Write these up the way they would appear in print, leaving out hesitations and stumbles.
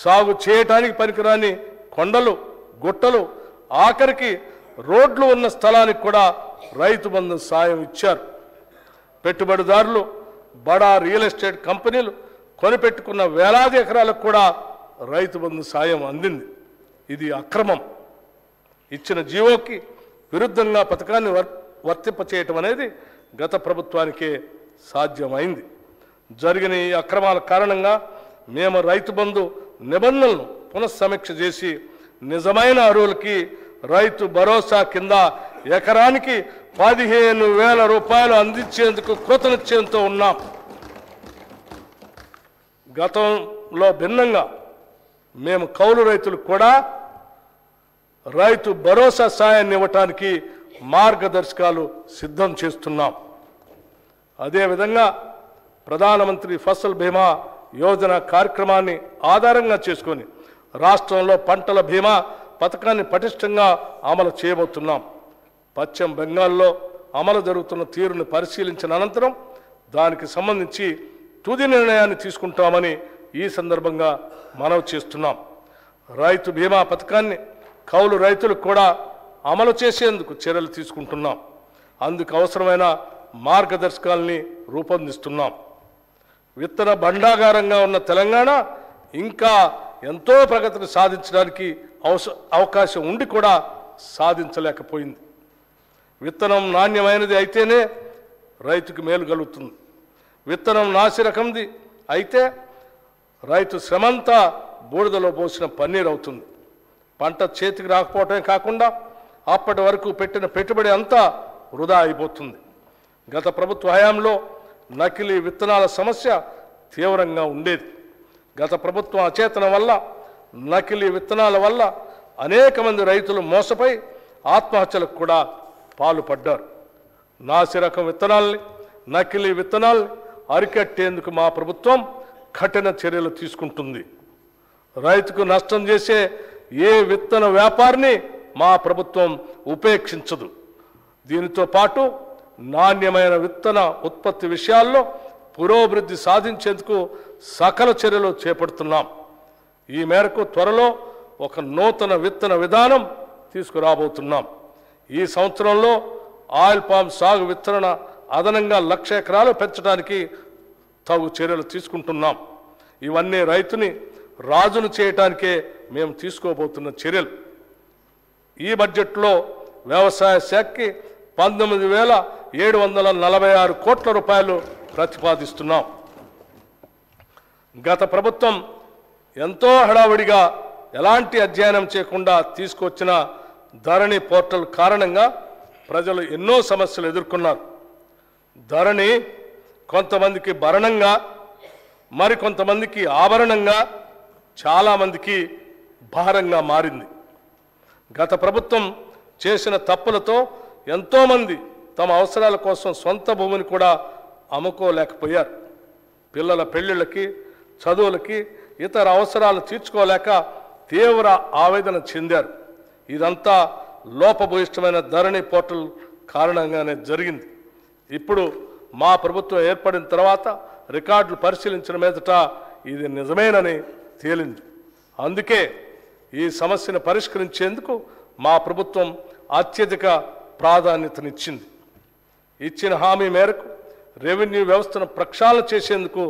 సాగు చేయటానికి పనికిరాని కొండలు గుట్టలు ఆఖరికి రోడ్లు ఉన్న స్థలానికి కూడా రైతు బంధు సాయం ఇచ్చారు. పెట్టుబడిదారులు బడా రియల్ ఎస్టేట్ కంపెనీలు కొనిపెట్టుకున్న వేలాది ఎకరాలకు కూడా రైతు బంధు సాయం అందింది. ఇది అక్రమం. ఇచ్చిన జీవోకి విరుద్ధంగా పథకాన్ని వర్తింపచేయటం అనేది గత ప్రభుత్వానికే సాధ్యమైంది. జరిగిన ఈ అక్రమాల కారణంగా మేము రైతు బంధు నిబంధనలను పునఃసమీక్ష చేసి నిజమైన అర్హులకి రైతు భరోసా కింద ఎకరానికి 15,000 రూపాయలు అందించేందుకు కృతనిశ్చయంతో ఉన్నాం. గతంలో భిన్నంగా మేము కౌలు రైతులకు కూడా రైతు భరోసా సాయాన్ని ఇవ్వటానికి మార్గదర్శకాలు సిద్ధం చేస్తున్నాం. అదేవిధంగా ప్రధానమంత్రి ఫసల్ బీమా యోజన కార్యక్రమాన్ని ఆధారంగా చేసుకొని రాష్ట్రంలో పంటల బీమా పథకాన్ని పటిష్టంగా అమలు చేయబోతున్నాం. పశ్చిమ బెంగాల్లో అమలు జరుగుతున్న తీరును పరిశీలించిన అనంతరం దానికి సంబంధించి తుది నిర్ణయాన్ని తీసుకుంటామని ఈ సందర్భంగా మనవి చేస్తున్నాం. రైతు బీమా పథకాన్ని కౌలు రైతులకు కూడా అమలు చేసేందుకు చర్యలు తీసుకుంటున్నాం. అందుకు అవసరమైన మార్గదర్శకాలని రూపొందిస్తున్నాం. విత్తన భండాగారంగా ఉన్న తెలంగాణ ఇంకా ఎంతో ప్రగతిని సాధించడానికి అవకాశం ఉండి కూడా సాధించలేకపోయింది. విత్తనం నాణ్యమైనది అయితేనే రైతుకు మేలు కలుగుతుంది. విత్తనం నాసి రకంది అయితే రైతు శ్రమంతా బూడిదలో పోసిన పన్నీరు అవుతుంది. పంట చేతికి రాకపోవటమే కాకుండా అప్పటి వరకు పెట్టిన పెట్టుబడి అంతా వృధా అయిపోతుంది. గత ప్రభుత్వ హయాంలో నకిలీ విత్తనాల సమస్య తీవ్రంగా ఉండేది. గత ప్రభుత్వం అచేతనం వల్ల నకిలీ విత్తనాల వల్ల అనేక మంది రైతులు మోసపోయి ఆత్మహత్యలకు కూడా పాల్పడ్డారు. నాసి రకం విత్తనాల్ని నకిలీ విత్తనాల్ని అరికట్టేందుకు మా ప్రభుత్వం కఠిన చర్యలు తీసుకుంటుంది. రైతుకు నష్టం చేసే ఏ విత్తన వ్యాపారిని మా ప్రభుత్వం ఉపేక్షించదు. దీనితో పాటు నాణ్యమైన విత్తన ఉత్పత్తి విషయాల్లో పురోభివృద్ధి సాధించేందుకు సకల చర్యలు చేపడుతున్నాం. ఈ మేరకు త్వరలో ఒక నూతన విత్తన విధానం తీసుకురాబోతున్నాం. ఈ సంవత్సరంలో ఆయిల్ పామ్ సాగు విత్తన అదనంగా 1,00,000 ఎకరాలు పెంచడానికి తగు చర్యలు తీసుకుంటున్నాం. ఇవన్నీ రైతుని రాజును చేయటానికే మేము తీసుకోబోతున్న చర్యలు. ఈ బడ్జెట్లో వ్యవసాయ శాఖకి 19,746 కోట్ల రూపాయలు ప్రతిపాదిస్తున్నాం. గత ప్రభుత్వం ఎంతో హడావుడిగా ఎలాంటి అధ్యయనం చేయకుండా తీసుకొచ్చిన ధరణి పోర్టల్ కారణంగా ప్రజలు ఎన్నో సమస్యలు ఎదుర్కొన్నారు. ధరణి కొంతమందికి భరణంగా మరికొంతమందికి ఆభరణంగా చాలామందికి భారంగా మారింది. గత ప్రభుత్వం చేసిన తప్పులతో ఎంతోమంది తమ అవసరాల కోసం సొంత భూమిని కూడా అమ్ముకోలేకపోయారు. పిల్లల పెళ్ళిళ్ళకి చదువులకి ఇతర అవసరాలు తీర్చుకోలేక తీవ్ర ఆవేదన చెందారు. ఇదంతా లోపభూయిష్టమైన ధరణి పోర్టల్ కారణంగానే జరిగింది. ఇప్పుడు మా ప్రభుత్వం ఏర్పడిన తర్వాత రికార్డులు పరిశీలించిన మీదట ఇది నిజమేనని తేలింది. అందుకే ఈ సమస్యను పరిష్కరించేందుకు మా ప్రభుత్వం అత్యధిక ప్రాధాన్యతనిచ్చింది. ఇచ్చిన హామీ మేరకు రెవెన్యూ వ్యవస్థను ప్రక్షాళన చేసేందుకు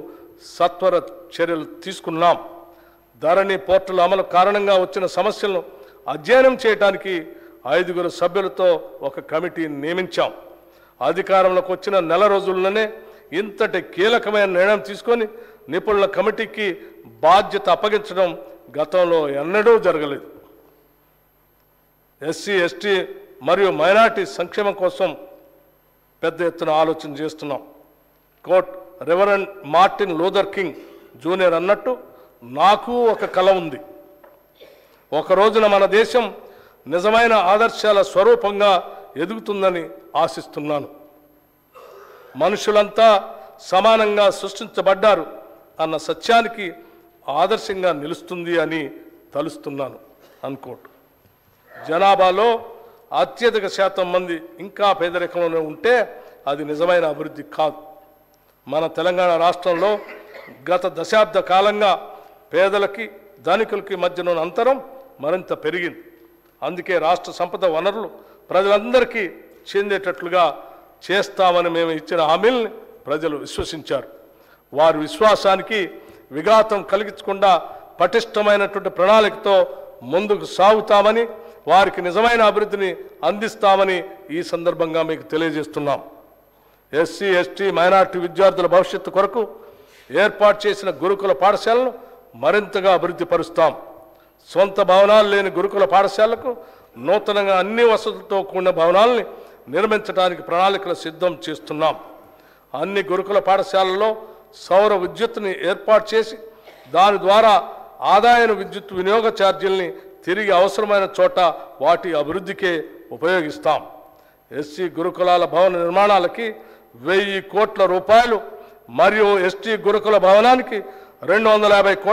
సత్వర చర్యలు తీసుకున్నాం. ధరణి పోర్టల్ అమలు కారణంగా వచ్చిన సమస్యలను అధ్యయనం చేయడానికి 5 సభ్యులతో ఒక కమిటీని నియమించాం. అధికారంలోకి వచ్చిన నెల రోజుల్లోనే ఇంతటి కీలకమైన నిర్ణయం తీసుకొని నిపుణుల కమిటీకి బాధ్యత అప్పగించడం గతంలో ఎన్నడూ జరగలేదు. ఎస్సీ ఎస్టీ మరియు మైనారిటీ సంక్షేమం కోసం పెద్ద ఎత్తున ఆలోచన చేస్తున్నాం. Court reverend Martin Luther king junior అన్నట్టు నాకు ఒక కల ఉంది. ఒక రోజున మన దేశం నిజమైన ఆదర్శాల స్వరూపంగా ఎదుగుతుందని ఆశిస్తున్నాను. మనుషులంతా సమానంగా సృష్టించబడ్డారు అన్న సత్యానికి ఆదర్శంగా నిలుస్తుంది అని తలుస్తున్నాను. అన్కోట్. జనాభాలో అత్యధిక శాతం మంది ఇంకా పేదరికంలో ఉంటే అది నిజమైన అభివృద్ధి కాదు. మన తెలంగాణ రాష్ట్రంలో గత దశాబ్ద కాలంగా పేదలకి ధనికులకి మధ్యన ఉన్న అంతరం మరింత పెరిగింది. అందుకే రాష్ట్ర సంపద వనరులు ప్రజలందరికీ చెందేటట్లుగా చేస్తామని మేము ఇచ్చిన హామీల్ని ప్రజలు విశ్వసించారు. వారి విశ్వాసానికి విఘాతం కలిగించకుండా పటిష్టమైనటువంటి ప్రణాళికతో ముందుకు సాగుతామని, వారికి నిజమైన అభివృద్ధిని అందిస్తామని ఈ సందర్భంగా మీకు తెలియజేస్తున్నాం. ఎస్సీ, ఎస్టీ, మైనారిటీ విద్యార్థుల భవిష్యత్తు కొరకు ఏర్పాటు చేసిన గురుకుల పాఠశాలను మరింతగా అభివృద్ధి పరుస్తాం. సొంత భవనాలు లేని గురుకుల పాఠశాలకు నూతనంగా అన్ని వసతులతో కూడిన భవనాలని నిర్మించడానికి ప్రణాళికలు సిద్ధం చేస్తున్నాం. అన్ని గురుకుల పాఠశాలల్లో సౌర విద్యుత్తుని ఏర్పాటు చేసి దాని ద్వారా ఆదాయ విద్యుత్ వినియోగ ఛార్జీల్ని తిరిగి అవసరమైన చోట వాటి అభివృద్ధికే ఉపయోగిస్తాం. ఎస్సీ గురుకులాల భవన నిర్మాణాలకి 1000 కోట్ల రూపాయలు మరియు ఎస్టీ గురుకుల భవనానికి 250 కోట్ల